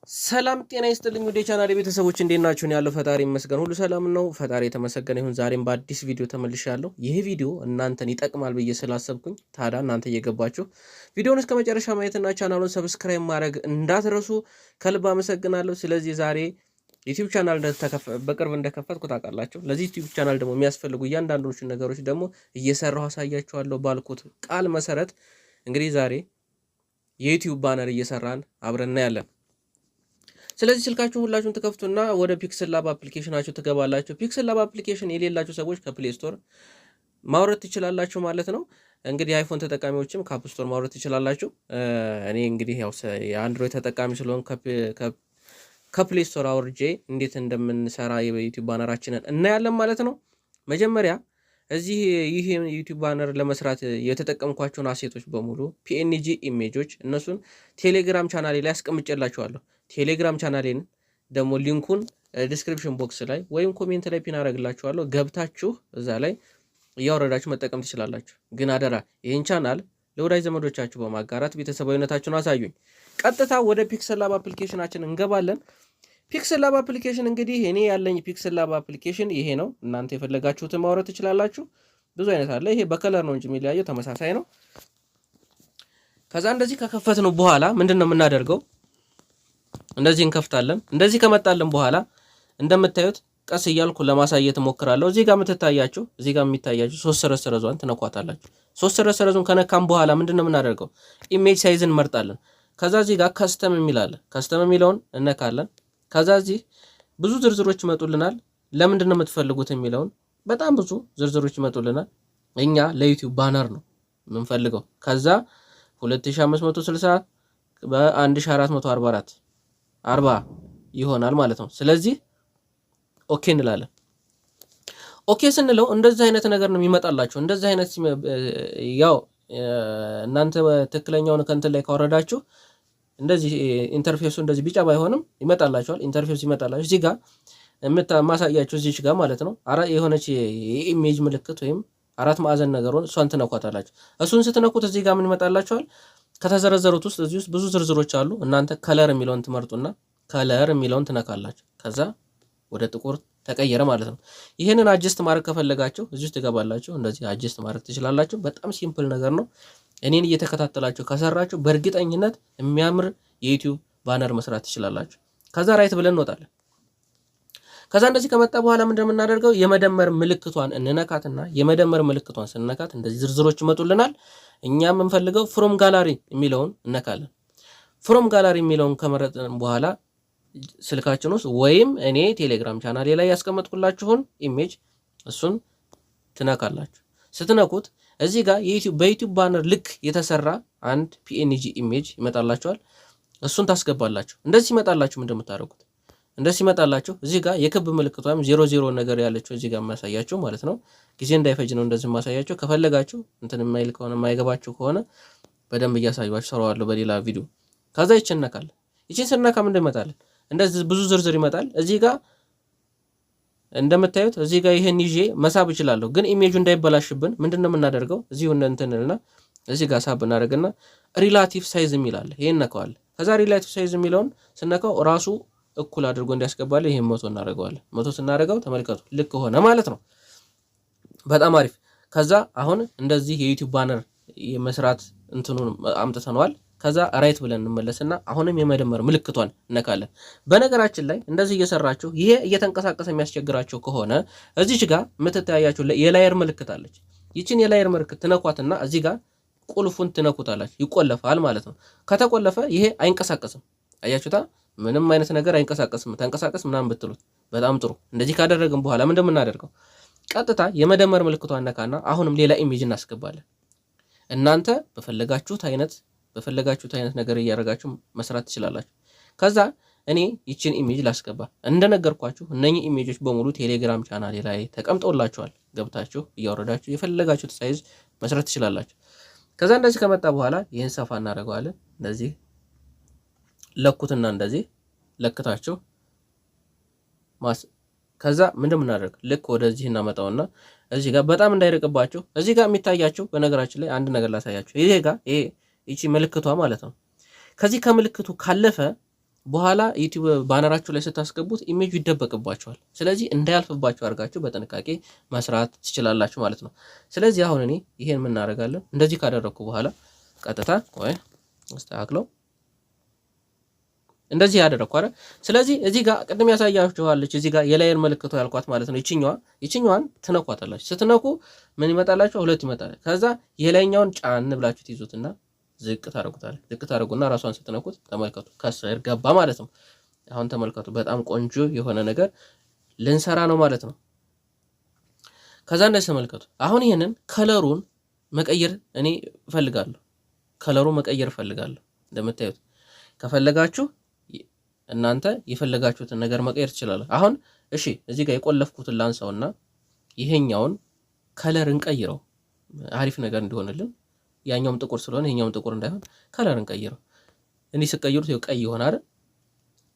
ሰላም ጤና ይስጥልኝ ወደ ቻናሌ ቤተሰቦች እንዴት ናችሁ? ያለው ፈጣሪ ይመስገን ሁሉ ሰላም ነው። ፈጣሪ የተመሰገነ ይሁን። ዛሬም በአዲስ ቪዲዮ ተመልሻለሁ። ይህ ቪዲዮ እናንተን ይጠቅማል ብዬ ስላሰብኩኝ ታዲያ እናንተ እየገባችሁ ቪዲዮውን እስከ መጨረሻ ማየትና ቻናሉን ሰብስክራይብ ማድረግ እንዳትረሱ ከልብ አመሰግናለሁ። ስለዚህ ዛሬ ዩቲዩብ ቻናል በቅርብ እንደከፈትኩ ታውቃላችሁ። ለዚህ ዩቲዩብ ቻናል ደግሞ የሚያስፈልጉ እያንዳንዶቹን ነገሮች ደግሞ እየሰራሁ አሳያችኋለሁ ባልኩት ቃል መሰረት እንግዲህ ዛሬ የዩቲዩብ ባነር እየሰራን አብረን እናያለን። ስለዚህ ስልካችሁን ሁላችሁም ትከፍቱና ወደ ፒክስል ላብ አፕሊኬሽናችሁ ትገባላችሁ። ፒክስል ላብ አፕሊኬሽን የሌላችሁ ሰዎች ከፕሌይ ስቶር ማውረድ ትችላላችሁ ማለት ነው። እንግዲህ አይፎን ተጠቃሚዎችም ከአፕ ስቶር ማውረድ ትችላላችሁ። እኔ እንግዲህ ያው የአንድሮይድ ተጠቃሚ ስለሆን ከፕሌይ ስቶር አውርጄ እንዴት እንደምንሰራ የዩቲዩብ ባነራችንን እናያለን ማለት ነው። መጀመሪያ እዚህ ይህ ዩቲዩብ ባነር ለመስራት የተጠቀምኳቸውን አሴቶች በሙሉ ፒኤንጂ ኢሜጆች እነሱን ቴሌግራም ቻናሌ ላይ አስቀምጬላችኋለሁ። ቴሌግራም ቻናሌን ደግሞ ሊንኩን ዲስክሪፕሽን ቦክስ ላይ ወይም ኮሜንት ላይ ፒን አደርግላችኋለሁ። ገብታችሁ እዛ ላይ እያወረዳችሁ መጠቀም ትችላላችሁ። ግን አደራ ይህን ቻናል ለወዳጅ ዘመዶቻችሁ በማጋራት ቤተሰባዊነታችሁን አሳዩኝ። ቀጥታ ወደ ፒክስል ላብ አፕሊኬሽናችን እንገባለን። ፒክስል ላብ አፕሊኬሽን እንግዲህ እኔ ያለኝ ፒክስል ላብ አፕሊኬሽን ይሄ ነው። እናንተ የፈለጋችሁትን ማውረድ ትችላላችሁ። ብዙ አይነት አለ። ይሄ በከለር ነው እንጂ የሚለያየው ተመሳሳይ ነው። ከዛ እንደዚህ ከከፈትነው በኋላ ምንድነው የምናደርገው? እንደዚህ እንከፍታለን። እንደዚህ ከመጣልን በኋላ እንደምታዩት ቀስ እያልኩ ለማሳየት እሞክራለሁ። እዚህ ጋር የምትታያችሁ እዚህ ጋር የሚታያችሁ ሶስት ሰረሰረዟን ትነኳታላችሁ። ሶስት ሰረሰረዙን ከነካም በኋላ ምንድነው የምናደርገው? ኢሜጅ ሳይዝን እንመርጣለን። ከዛ እዚህ ጋር ከስተም የሚል አለ። ከስተም የሚለውን እነካለን። ከዛ እዚህ ብዙ ዝርዝሮች ይመጡልናል። ለምንድን ነው የምትፈልጉት የሚለውን በጣም ብዙ ዝርዝሮች ይመጡልናል። እኛ ለዩቲዩብ ባነር ነው የምንፈልገው። ከዛ 2560 በ1444 40 ይሆናል ማለት ነው። ስለዚህ ኦኬ እንላለን። ኦኬ ስንለው እንደዚህ አይነት ነገር ነው የሚመጣላችሁ። እንደዚህ አይነት ያው እናንተ ትክክለኛውን ከንትን ላይ ካወረዳችሁ እንደዚህ ኢንተርፌሱ እንደዚህ ቢጫ ባይሆንም ይመጣላችኋል። ኢንተርፌሱ ይመጣላችሁ። እዚህ ጋር ማሳያችሁ እዚች ጋር ማለት ነው የሆነች የኢሜጅ ምልክት ወይም አራት ማዕዘን ነገሩን እሷን ትነኳታላችሁ። እሱን ስትነኩት እዚህ ጋር ምን ይመጣላችኋል? ከተዘረዘሩት ውስጥ እዚህ ውስጥ ብዙ ዝርዝሮች አሉ። እናንተ ከለር የሚለውን ትመርጡና ከለር የሚለውን ትነካላችሁ። ከዛ ወደ ጥቁር ተቀየረ ማለት ነው። ይሄንን አጀስት ማድረግ ከፈለጋችሁ እዚህ ውስጥ ትገባላችሁ። እንደዚህ አጀስት ማድረግ ትችላላችሁ። በጣም ሲምፕል ነገር ነው። እኔን እየተከታተላችሁ ከሰራችሁ በእርግጠኝነት የሚያምር የዩቲዩብ ባነር መስራት ትችላላችሁ። ከዛ ራይት ብለን እንወጣለን። ከዛ እንደዚህ ከመጣ በኋላ ምንድነው የምናደርገው? የመደመር ምልክቷን እንነካትና የመደመር ምልክቷን ስንነካት እንደዚህ ዝርዝሮች ይመጡልናል። እኛ የምንፈልገው ፍሮም ጋላሪ የሚለውን እነካለን። ፍሮም ጋላሪ የሚለውን ከመረጥን በኋላ ስልካችን ውስጥ ወይም እኔ ቴሌግራም ቻናሌ ላይ ያስቀመጥኩላችሁን ኢሜጅ እሱን ትነካላችሁ። ስትነኩት እዚህ ጋር በዩቲዩብ ባነር ልክ የተሰራ አንድ ፒኤንጂ ኢሜጅ ይመጣላችኋል። እሱን ታስገባላችሁ። እንደዚህ ይመጣላችሁ። ምንድነው የምታደርጉት? እንደዚህ ይመጣላችሁ። እዚህ ጋር የክብ ምልክት ወይም 00 ነገር ያለችው እዚህ ጋር ማሳያችሁ ማለት ነው። ጊዜ እንዳይፈጅ ነው እንደዚህ ማሳያችሁ። ከፈለጋችሁ እንትን የማይል ከሆነ የማይገባችሁ ከሆነ በደንብ እያሳያችሁ ሰራዋለሁ በሌላ ቪዲዮ። ከዛ ይችነካል። ይችን ስነካ ምንድነው ይመጣልን? እንደዚህ ብዙ ዝርዝር ይመጣል። እዚህ ጋር እንደምታዩት እዚህ ጋር ይሄን ይዤ መሳብ እችላለሁ። ግን ኢሜጁ እንዳይበላሽብን ምንድነው የምናደርገው? እዚሁ እንትንልና እዚህ ጋር ሳብ እናደርግና ሪላቲቭ ሳይዝ የሚላል ይሄን ነካዋል። ከዛ ሪላቲቭ ሳይዝ የሚለውን ስነካው ራሱ እኩል አድርጎ እንዲያስገባል ይሄን 100 እናደርገዋለን። 100 ስናደርገው ተመልከቱ ልክ ሆነ ማለት ነው። በጣም አሪፍ። ከዛ አሁን እንደዚህ የዩቲዩብ ባነር የመስራት እንትኑን አምጥተነዋል። ከዛ ራይት ብለን እንመለስና አሁንም የመደመር ምልክቷን እነካለን። በነገራችን ላይ እንደዚህ እየሰራችሁ ይሄ እየተንቀሳቀሰ የሚያስቸግራችሁ ከሆነ እዚች ጋር የምትታያችሁ የላየር ምልክት አለች። ይችን የላየር ምልክት ትነኳትና እዚህ ጋር ቁልፉን ትነኩታላችሁ። ይቆለፋል ማለት ነው። ከተቆለፈ ይሄ አይንቀሳቀስም። አያችሁታ? ምንም አይነት ነገር አይንቀሳቀስም። ተንቀሳቀስ ምናምን ብትሉት በጣም ጥሩ። እንደዚህ ካደረግን በኋላ ምንድነው የምናደርገው? ቀጥታ የመደመር ምልክቷን ነካና አሁንም ሌላ ኢሜጅ እናስገባለን። እናንተ በፈለጋችሁት አይነት ነገር እያደረጋችሁ መስራት ትችላላችሁ። ከዛ እኔ ይችን ኢሜጅ ላስገባ። እንደነገርኳችሁ እነኚህ ኢሜጆች በሙሉ ቴሌግራም ቻናሌ ላይ ተቀምጠውላችኋል። ገብታችሁ እያወረዳችሁ የፈለጋችሁት ሳይዝ መስራት ትችላላችሁ። ከዛ እንደዚህ ከመጣ በኋላ ይህን ሰፋ እናደርገዋለን። እንደዚህ ለኩትና እንደዚህ ለክታችሁ ከዛ ምንድነው የምናደርግ? ልክ ወደዚህ እናመጣውና እዚህ ጋር በጣም እንዳይርቅባችሁ እዚህ ጋር የሚታያችሁ በነገራችን ላይ አንድ ነገር ላሳያችሁ። ይሄ ጋር ይቺ ምልክቷ ማለት ነው። ከዚህ ከምልክቱ ካለፈ በኋላ ዩቲዩብ ባነራችሁ ላይ ስታስገቡት ኢሜጁ ይደበቅባችኋል። ስለዚህ እንዳያልፍባችሁ አድርጋችሁ በጥንቃቄ መስራት ትችላላችሁ ማለት ነው። ስለዚህ አሁን እኔ ይሄን ምን እናደርጋለን? እንደዚህ ካደረግኩ በኋላ ቀጥታ አስተካክለው እንደዚህ ያደረኩ አይደል? ስለዚህ እዚህ ጋር ቅድም ያሳያችኋለች እዚህ ጋር የላየር ምልክቷ ያልኳት ማለት ነው። ይችኛዋን ትነኳታላችሁ። ስትነኩ ምን ይመጣላችሁ? ሁለት ይመጣል። ከዛ የላይኛውን ጫን ብላችሁ ትይዙትና ዝቅ ታደርጉታላችሁ። ዝቅ ታደርጉና ራሷን ስትነኩት ተመልከቱ፣ ከስር ገባ ማለት ነው። አሁን ተመልከቱ፣ በጣም ቆንጆ የሆነ ነገር ልንሰራ ነው ማለት ነው። ከዛ እንደዚህ ተመልከቱ። አሁን ይሄንን ከለሩን መቀየር እኔ እፈልጋለሁ። ከለሩን መቀየር እፈልጋለሁ። እንደምታዩት ከፈለጋችሁ እናንተ የፈለጋችሁትን ነገር መቀየር ትችላላችሁ። አሁን እሺ እዚህ ጋር የቆለፍኩትን ላንሳውና ይሄኛውን ከለር እንቀይረው፣ አሪፍ ነገር እንዲሆንልን። ያኛውም ጥቁር ስለሆነ ይሄኛውም ጥቁር እንዳይሆን ከለር እንቀይረው። እንዲህ ስቀይሩት ይኸው ቀይ ይሆናል።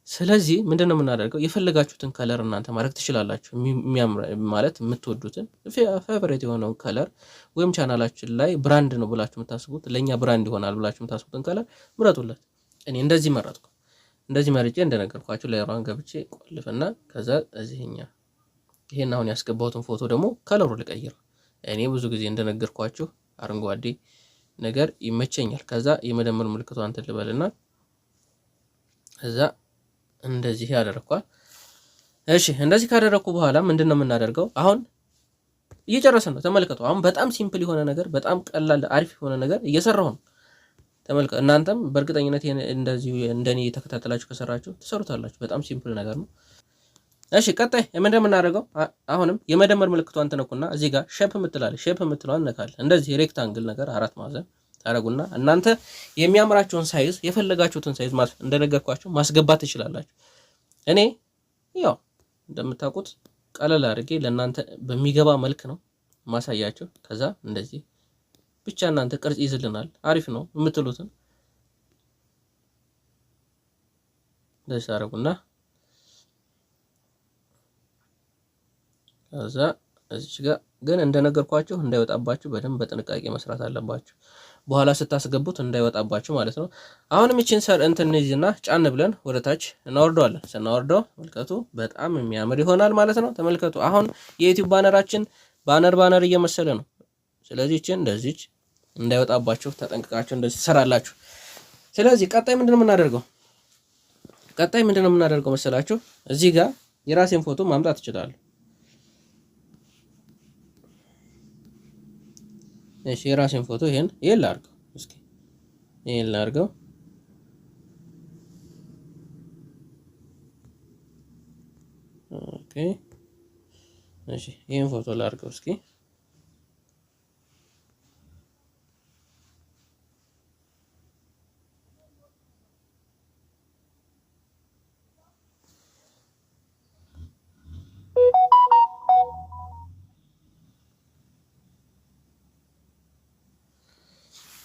ስለዚህ ምንድነው የምናደርገው? የፈለጋችሁትን ከለር እናንተ ማድረግ ትችላላችሁ። ማለት የምትወዱትን ፌቨሬት የሆነውን ከለር ወይም ቻናላችን ላይ ብራንድ ነው ብላችሁ የምታስቡት ለኛ ብራንድ ይሆናል ብላችሁ የምታስቡትን ከለር ምረጡለት። እኔ እንደዚህ መረጥኩ። እንደዚህ መርጬ እንደነገርኳችሁ ላይሯን ገብቼ ቆልፍና ከዛ እዚህኛ ይሄን አሁን ያስገባሁትን ፎቶ ደግሞ ከለሩ ልቀይር። እኔ ብዙ ጊዜ እንደነገርኳችሁ አረንጓዴ ነገር ይመቸኛል። ከዛ የመደመር ምልክቷን እንትን ልበልና ከዛ እንደዚህ ያደረኳል። እሺ እንደዚህ ካደረኩ በኋላ ምንድነው የምናደርገው? አሁን እየጨረሰን ነው። ተመልከቱ። አሁን በጣም ሲምፕል የሆነ ነገር፣ በጣም ቀላል አሪፍ የሆነ ነገር እየሰራሁ ነው። ተመልከቱ። እናንተም በእርግጠኝነት እንደዚህ እንደኔ ተከታተላችሁ ከሰራችሁ ትሰሩታላችሁ። በጣም ሲምፕል ነገር ነው። እሺ ቀጣይ ምንድነው የምናደርገው? አሁንም የመደመር ምልክቷን ተነኩና እዚህ ጋር ሼፕ የምትላለች ሼፕ የምትለዋን ነካለን። እንደዚህ ሬክታንግል ነገር አራት ማዕዘን ታረጉና እናንተ የሚያምራችሁን ሳይዝ የፈለጋችሁትን ሳይዝ እንደነገርኳችሁ ማስገባት ትችላላችሁ። እኔ ያው እንደምታውቁት ቀለል አድርጌ ለእናንተ በሚገባ መልክ ነው ማሳያችሁ። ከዛ እንደዚህ ብቻ እናንተ ቅርጽ ይዝልናል አሪፍ ነው የምትሉትን እንደዚህ ታረጉና ከዛ እዚች ጋር ግን እንደነገርኳችሁ እንዳይወጣባችሁ በደንብ በጥንቃቄ መስራት አለባችሁ። በኋላ ስታስገቡት እንዳይወጣባችሁ ማለት ነው። አሁንም እቺን እንትን እንይዝና ጫን ብለን ወደ ታች እናወርደዋለን። ስናወርደው መልከቱ በጣም የሚያምር ይሆናል ማለት ነው። ተመልከቱ። አሁን የዩቲዩብ ባነራችን ባነር እየመሰለ ነው። ስለዚህ እቺን እንደዚች እንዳይወጣባችሁ ተጠንቅቃችሁ እንደዚህ ትሰራላችሁ። ስለዚህ ቀጣይ ምንድነው የምናደርገው መሰላችሁ? እዚህ ጋር የራሴን ፎቶ ማምጣት እችላለሁ። እሺ የራሴን ፎቶ ይሄን ላድርገው። እስኪ ይሄን ላድርገው። ኦኬ እሺ ይሄን ፎቶ ላድርገው እስኪ።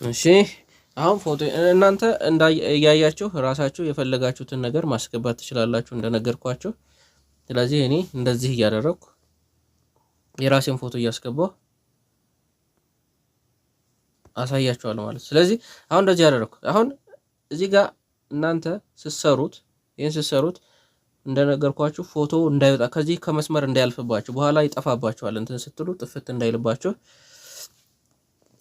እሺ አሁን ፎቶ እናንተ እያያችሁ ራሳችሁ የፈለጋችሁትን ነገር ማስገባት ትችላላችሁ እንደነገርኳችሁ። ስለዚህ እኔ እንደዚህ እያደረኩ የራሴን ፎቶ እያስገባሁ አሳያችኋለሁ ማለት። ስለዚህ አሁን እንደዚህ ያደረኩ። አሁን እዚህ ጋር እናንተ ይሄን ስትሰሩት እንደነገርኳችሁ ፎቶ እንዳይወጣ ከዚህ ከመስመር እንዳያልፍባችሁ በኋላ ይጠፋባችኋል። እንትን ስትሉ ጥፍት እንዳይልባችሁ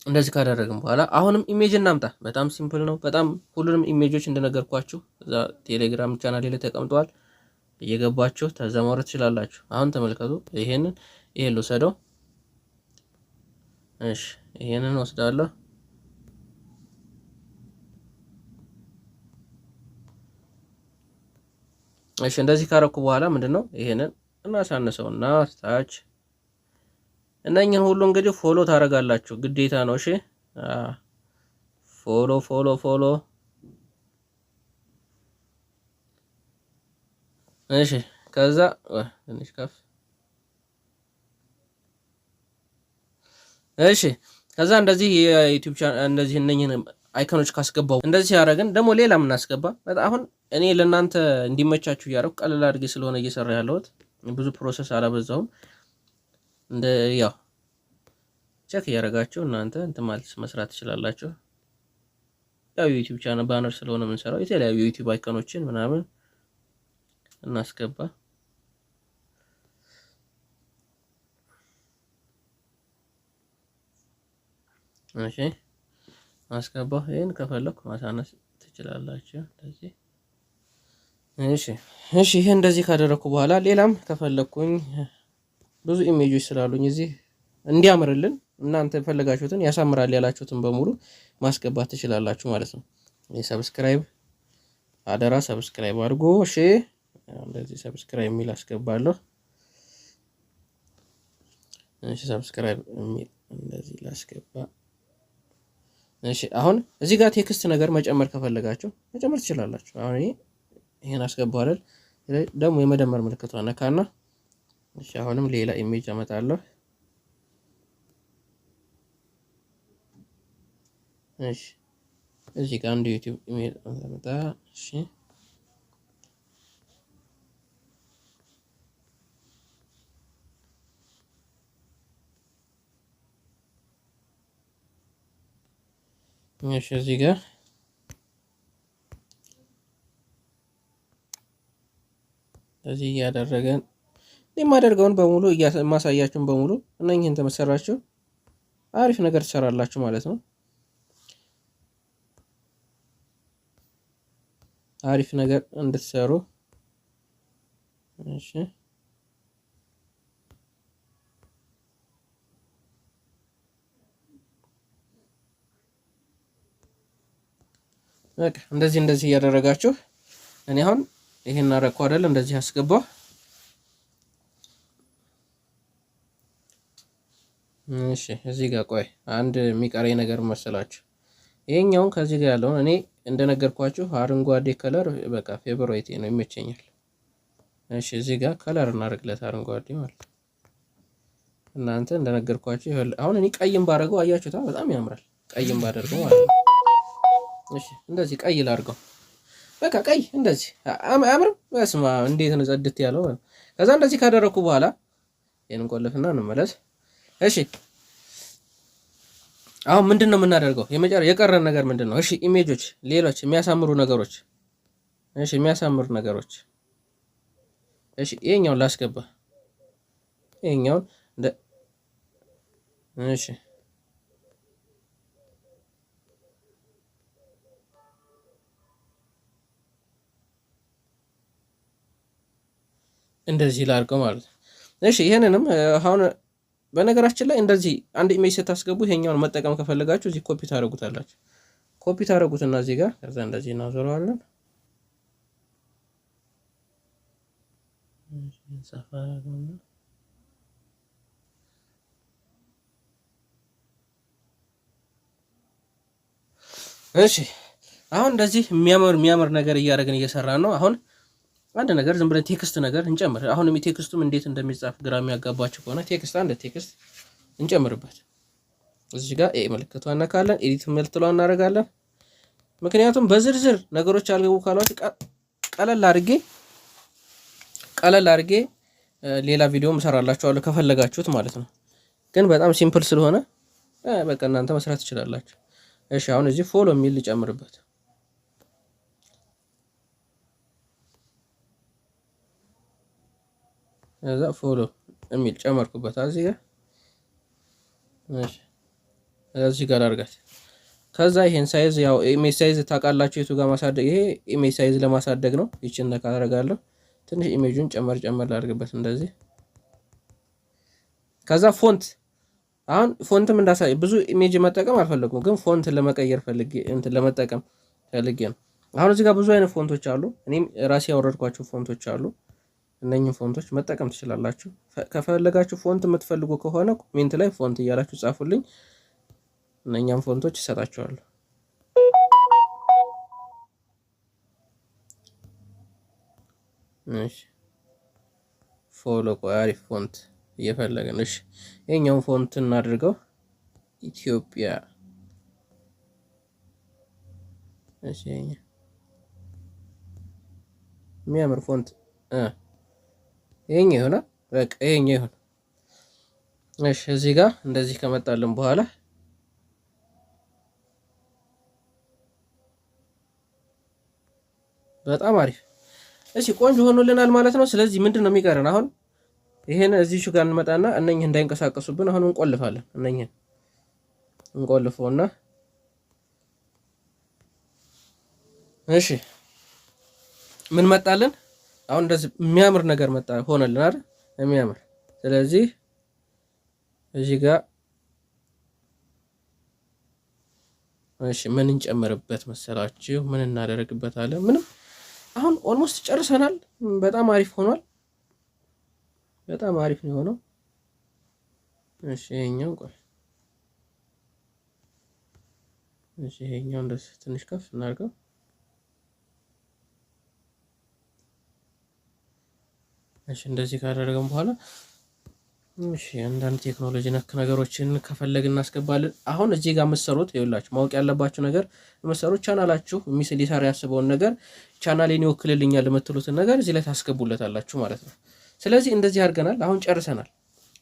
እንደዚህ ካደረግን በኋላ አሁንም ኢሜጅ እናምጣ። በጣም ሲምፕል ነው። በጣም ሁሉንም ኢሜጆች እንደነገርኳችሁ እዛ ቴሌግራም ቻናሌ ላይ ተቀምጠዋል። እየገባችሁ ተዘማውረት ትችላላችሁ። አሁን ተመልከቱ። ይሄን ልውሰደው። እሺ ይሄንን ወስዳለሁ። እሺ እንደዚህ ካረኩ በኋላ ምንድነው ይሄንን እናሳንሰውና ታች እነኝህን ሁሉ እንግዲህ ፎሎ ታደርጋላችሁ ግዴታ ነው። እሺ ፎሎ እሺ ከዛ ትንሽ ከፍ እሺ ከዛ እንደዚህ የዩቲዩብ ቻናል እንደዚህ እነኝህን አይኮኖች ካስገባው እንደዚህ ያደረግን ደግሞ ሌላ ምን አስገባ። አሁን እኔ ለእናንተ እንዲመቻችሁ እያደረኩ ቀለል አድርጌ ስለሆነ እየሰራ ያለሁት ብዙ ፕሮሰስ አላበዛውም። እንደ ያው ቼክ እያደረጋችሁ እናንተ እንትን ማለት መስራት ትችላላችሁ። ያው ዩቲዩብ ቻናል ባነር ስለሆነ የምንሰራው የተለያዩ ዩቲዩብ አይኮኖችን ምናምን እናስገባ። እሺ ማስገባው ይሄን ከፈለኩ ማሳነስ ትችላላችሁ እንደዚህ። እሺ ይሄ እንደዚህ ካደረኩ በኋላ ሌላም ከፈለኩኝ ብዙ ኢሜጆች ስላሉኝ እዚህ እንዲያምርልን እናንተ የፈለጋችሁትን ያሳምራል ያላችሁትን በሙሉ ማስገባት ትችላላችሁ ማለት ነው። ሰብስክራይብ አደራ ሰብስክራይብ አድርጎ። እሺ እንደዚህ ሰብስክራይብ የሚል አስገባለሁ። እሺ ሰብስክራይብ የሚል እንደዚህ ላስገባ። እሺ አሁን እዚህ ጋር ቴክስት ነገር መጨመር ከፈለጋችሁ መጨመር ትችላላችሁ። አሁን ይሄን አስገባው አይደል? ደግሞ የመደመር ምልክቷን ነካና እሺ አሁንም ሌላ ኢሜጅ አመጣለሁ። እሺ እዚህ ጋር አንድ ዩቲዩብ ኢሜል አመጣ። እሺ እዚህ ጋር እዚህ ያደረገን የማደርገውን በሙሉ ማሳያችሁን በሙሉ እነኚህን ተመሰራችሁ አሪፍ ነገር ትሰራላችሁ ማለት ነው። አሪፍ ነገር እንድትሰሩ እሺ በቃ እንደዚህ እያደረጋችሁ እኔ አሁን ይሄን አረኩ አይደል? እንደዚህ አስገባው። እሺ እዚህ ጋር ቆይ አንድ የሚቀረኝ ነገር መሰላችሁ። ይሄኛውን ከዚህ ጋር ያለውን እኔ እንደነገርኳችሁ አረንጓዴ ከለር በቃ ፌቨራይቴ ነው፣ ይመቸኛል። እሺ እዚህ ጋር ከለር እናደርግለት አረንጓዴ ማለት ነው። እናንተ እንደነገርኳችሁ አሁን እኔ ቀይም ባደርገው አያችሁታ በጣም ያምራል። ቀይም ባደርገው ማለት ነው። እሺ እንደዚህ ቀይ ላድርገው። በቃ ቀይ እንደዚህ አያምርም? በስማ እንዴት ነው ጸድት ያለው። ከዛ እንደዚህ ካደረኩ በኋላ ይሄን ቆልፍና እንመለስ። እሺ አሁን ምንድነው የምናደርገው? የቀረን ነገር ምንድነው? እሺ ኢሜጆች፣ ሌሎች የሚያሳምሩ ነገሮች። እሺ የሚያሳምሩ ነገሮች። እሺ ይሄኛውን ላስገባ። ይሄኛውን እሺ እንደዚህ ላድርገው ማለት ነው። እሺ ይሄንንም አሁን በነገራችን ላይ እንደዚህ አንድ ኢሜጅ ስታስገቡ ይሄኛውን መጠቀም ከፈለጋችሁ እዚህ ኮፒ ታደርጉታላችሁ። ኮፒ ታደርጉትና እዚህ ጋር ከዛ እንደዚህ እናዞረዋለን። እሺ አሁን እንደዚህ የሚያምር ነገር እያደረግን እየሰራን ነው። አሁን አንድ ነገር ዝም ብለን ቴክስት ነገር እንጨምር። አሁንም ቴክስቱም እንዴት እንደሚጻፍ ግራ የሚያጋባችሁ ከሆነ አንድ ቴክስት እንጨምርበት። እዚህ ጋር ምልክቷን ነካለን፣ ኤዲት ምልክቷን እናደርጋለን። ምክንያቱም በዝርዝር ነገሮች አልገቡ ካሏችሁ ቀለል አድርጌ ሌላ ቪዲዮም እሰራላችኋለሁ ከፈለጋችሁት ማለት ነው። ግን በጣም ሲምፕል ስለሆነ በቃ እናንተ መስራት ትችላላችሁ። እሺ አሁን እዚህ ፎሎ የሚል ልጨምርበት። እዛ ፎሎ የሚል ጨመርኩበት እዚህ ጋር። እሺ እዚህ ጋር አድርጋት። ከዛ ይሄን ሳይዝ ያው ኢሜጅ ሳይዝ ታውቃላችሁ የቱ ጋር ማሳደግ። ይሄ ኢሜጅ ሳይዝ ለማሳደግ ነው። ይቺን ነካ አደርጋለሁ። ትንሽ ኢሜጁን ጨመር ላድርግበት እንደዚህ። ከዛ ፎንት፣ አሁን ፎንትም እንዳሳይ ብዙ ኢሜጅ መጠቀም አልፈለኩም፣ ግን ፎንት ለመቀየር ለመጠቀም ፈልጌ ነው። አሁን እዚህ ጋር ብዙ አይነት ፎንቶች አሉ። እኔም ራሴ ያወረድኳቸው ፎንቶች አሉ። እነኚህን ፎንቶች መጠቀም ትችላላችሁ። ከፈለጋችሁ ፎንት የምትፈልጉ ከሆነ ኮሜንት ላይ ፎንት እያላችሁ ጻፉልኝ። እነኛም ፎንቶች እሰጣችኋለሁ። እሺ ፎሎ አሪፍ ፎንት እየፈለግን። እሺ ይሄኛውን ፎንት እናድርገው ኢትዮጵያ። እሺ የሚያምር ፎንት ይሄኛው ይሆናል። በቃ ይሄኛው ይሆን። እሺ እዚህ ጋር እንደዚህ ከመጣልን በኋላ በጣም አሪፍ። እሺ ቆንጆ ሆኖልናል ማለት ነው። ስለዚህ ምንድን ነው የሚቀረን አሁን? ይሄን እዚሁ ጋር እንመጣና እነኝህ እንዳይንቀሳቀሱብን አሁን እንቆልፋለን። እነኝህን እንቆልፈውና እሺ ምን መጣልን? አሁን እንደዚህ የሚያምር ነገር መጣ ሆነልን አይደል? የሚያምር ስለዚህ እዚህ ጋር እሺ ምን እንጨምርበት መሰላችሁ? ምን እናደርግበታለን? ምንም አሁን ኦልሞስት ጨርሰናል። በጣም አሪፍ ሆኗል። በጣም አሪፍ ነው የሆነው። እሺ ይሄኛው ቆይ፣ እሺ ይሄኛው እንደዚህ ትንሽ ከፍ እናድርገው። እሺ እንደዚህ ካደረገን በኋላ እሺ አንዳንድ ቴክኖሎጂ ነክ ነገሮችን ከፈለግን እናስገባለን። አሁን እዚህ ጋር የምትሰሩት ይኸውላችሁ ማወቅ ያለባችሁ ነገር የምትሰሩት ቻናላችሁ ሊሰራ ያስበውን ነገር ቻናሌን ይወክልልኛል የምትሉትን ነገር እዚህ ላይ ታስገቡለታላችሁ ማለት ነው። ስለዚህ እንደዚህ አድርገናል። አሁን ጨርሰናል።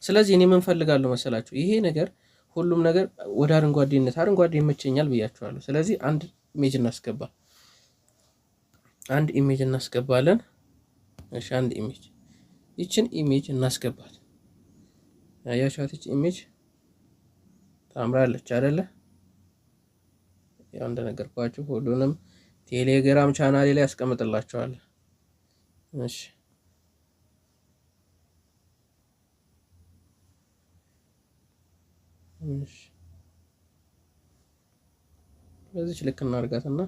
ስለዚህ እኔ ምን ፈልጋለሁ መሰላችሁ? ይሄ ነገር ሁሉም ነገር ወደ አረንጓዴነት አረንጓዴ ይመቸኛል ብያችኋለሁ። ስለዚህ አንድ ኢሜጅ እናስገባ። አንድ ኢሜጅ እናስገባለን። እሺ አንድ ኢሜጅ ይችን ኢሜጅ እናስገባት። ያያችኋት ይች ኢሜጅ ታምራለች አይደለ? ያው እንደነገርኳችሁ ሁሉንም ቴሌግራም ቻናሌ ላይ ያስቀምጥላችኋለሁ። እሺ እሺ በዚች ልክ እናርጋትና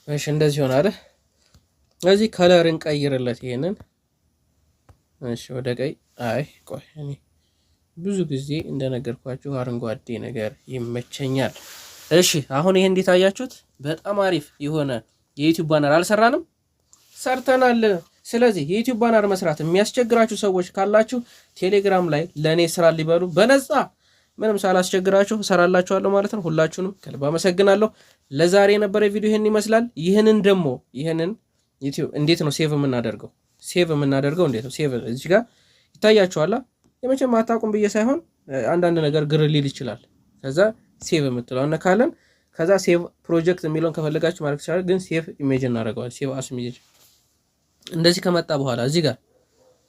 እሺ እንደዚህ ሆናል። ስለዚህ ከለር እንቀይርለት ይሄንን። እሺ ወደ ቀይ። አይ ቆይ እኔ ብዙ ጊዜ እንደነገርኳችሁ አረንጓዴ ነገር ይመቸኛል። እሺ አሁን ይሄ እንዴት አያችሁት? በጣም አሪፍ የሆነ የዩቲዩብ ባነር አልሰራንም? ሰርተናል። ስለዚህ የዩቲዩብ ባነር መስራት የሚያስቸግራችሁ ሰዎች ካላችሁ ቴሌግራም ላይ ለኔ ስራ ሊበሉ በነፃ ምንም ሳላስቸግራችሁ እሰራላችኋለሁ ማለት ነው። ሁላችሁንም ከልብ አመሰግናለሁ። ለዛሬ የነበረ ቪዲዮ ይሄን ይመስላል። ይሄንን ዩቲዩብ እንዴት ነው ሴቭ የምናደርገው? ሴቭ የምናደርገው እንዴት ነው? ሴቭ እዚህ ጋር ይታያችኋል። የመቼም አታውቁም ብዬ ሳይሆን አንዳንድ ነገር ግር ሊል ይችላል። ከዛ ሴቭ የምትለው እነካለን። ከዛ ሴቭ ፕሮጀክት የሚለውን ከፈለጋችሁ ማድረግ ይችላል። ግን ሴቭ ኢሜጅ እናደርገዋል። ሴቭ አስ ኢሜጅ እንደዚህ ከመጣ በኋላ እዚህ ጋር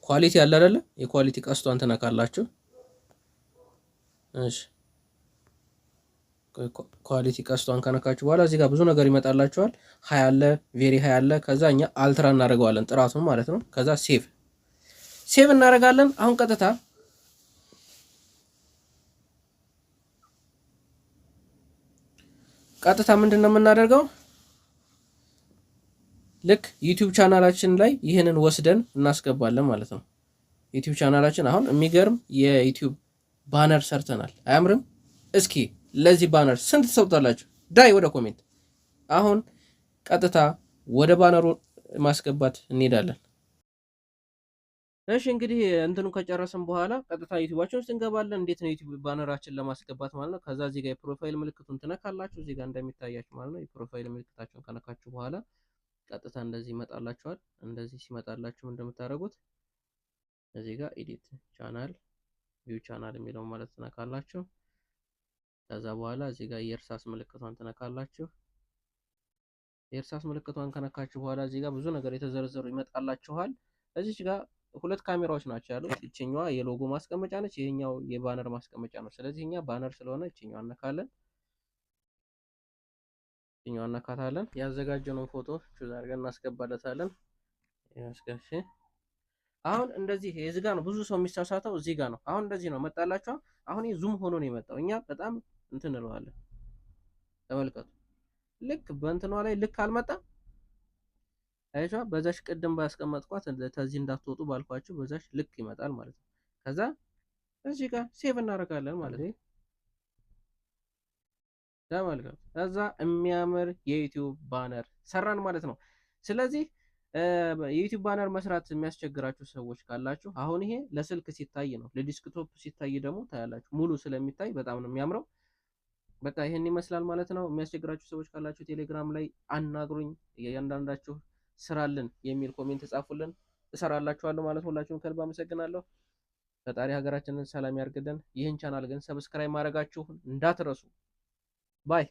ኳሊቲ ያለ አይደለ? የኳሊቲ ቀስቷን ትነካላችሁ። እሺ ኳሊቲ ቀስቷን ከነካችሁ በኋላ እዚህ ጋር ብዙ ነገር ይመጣላችኋል። ሃይ አለ፣ ቬሪ ሃይ አለ። ከዛ እኛ አልትራ እናደርገዋለን ጥራቱን ማለት ነው። ከዛ ሴቭ እናደርጋለን። አሁን ቀጥታ ምንድን ነው የምናደርገው? ልክ ዩቲዩብ ቻናላችን ላይ ይህንን ወስደን እናስገባለን ማለት ነው። ዩቲዩብ ቻናላችን አሁን የሚገርም የዩቲዩብ ባነር ሰርተናል። አያምርም? እስኪ ለዚህ ባነር ስንት ትሰጡታላችሁ? ዳይ ወደ ኮሜንት። አሁን ቀጥታ ወደ ባነሩ ማስገባት እንሄዳለን። እሺ እንግዲህ እንትኑ ከጨረስን በኋላ ቀጥታ ዩቲዩባችን ውስጥ እንገባለን። እንዴት ነው ዩቲዩብ ባነራችን ለማስገባት ማለት ነው። ከዛ እዚህ ጋር የፕሮፋይል ምልክቱን ትነካላችሁ። እዚህ ጋር እንደሚታያችሁ ማለት ነው። የፕሮፋይል ምልክታችሁን ከነካችሁ በኋላ ቀጥታ እንደዚህ ይመጣላችኋል። እንደዚህ ሲመጣላችሁ እንደምታደርጉት እዚህ ጋር ኤዲት ቻናል ቪው ቻናል የሚለው ማለት ትነካላችሁ። ከዛ በኋላ እዚህ ጋር የእርሳስ ምልክቷን ትነካላችሁ። የእርሳስ ምልክቷን ከነካችሁ በኋላ እዚህ ጋር ብዙ ነገር የተዘረዘሩ ይመጣላችኋል። እዚህ ጋር ሁለት ካሜራዎች ናቸው ያሉት። ይችኛዋ የሎጎ ማስቀመጫ ነች፣ ይሄኛው የባነር ማስቀመጫ ነው። ስለዚህ እኛ ባነር ስለሆነ ይችኛዋ እነካለን። ይችኛዋ እነካታለን። ያዘጋጀነውን ፎቶ ቹዝ አድርገን እናስገባለታለን። ያስገሽ አሁን እንደዚህ እዚህ ጋር ነው ብዙ ሰው የሚሳሳተው እዚህ ጋር ነው። አሁን እንደዚህ ነው መጣላችሁ። አሁን ይሄ ዙም ሆኖ ነው የመጣው። እኛ በጣም እንትን እንለዋለን። ተመልከቱ። ልክ በእንትኗ ላይ ልክ አልመጣ አይቷ በዛሽ ቅድም ባስቀመጥኳት ተዚህ እንዳትወጡ ባልኳችሁ በዛሽ ልክ ይመጣል ማለት ነው። ከዛ እዚህ ጋር ሴቭ እናደርጋለን ማለት ነው። ተመልከቱ። ከዛ የሚያምር የዩቲዩብ ባነር ሰራን ማለት ነው። ስለዚህ የዩቲዩብ ባነር መስራት የሚያስቸግራችሁ ሰዎች ካላችሁ አሁን ይሄ ለስልክ ሲታይ ነው፣ ለዲስክቶፕ ሲታይ ደግሞ ታያላችሁ ሙሉ ስለሚታይ በጣም ነው የሚያምረው። በቃ ይሄን ይመስላል ማለት ነው። የሚያስቸግራችሁ ሰዎች ካላችሁ ቴሌግራም ላይ አናግሩኝ። እያንዳንዳችሁ ስራልን የሚል ኮሜንት ጻፉልን፣ እሰራላችኋለሁ ማለት ነው። ሁላችሁም ከልብ አመሰግናለሁ። ፈጣሪ ሀገራችንን ሰላም ያርግልን። ይህን ቻናል ግን ሰብስክራይብ ማድረጋችሁን እንዳትረሱ። ባይ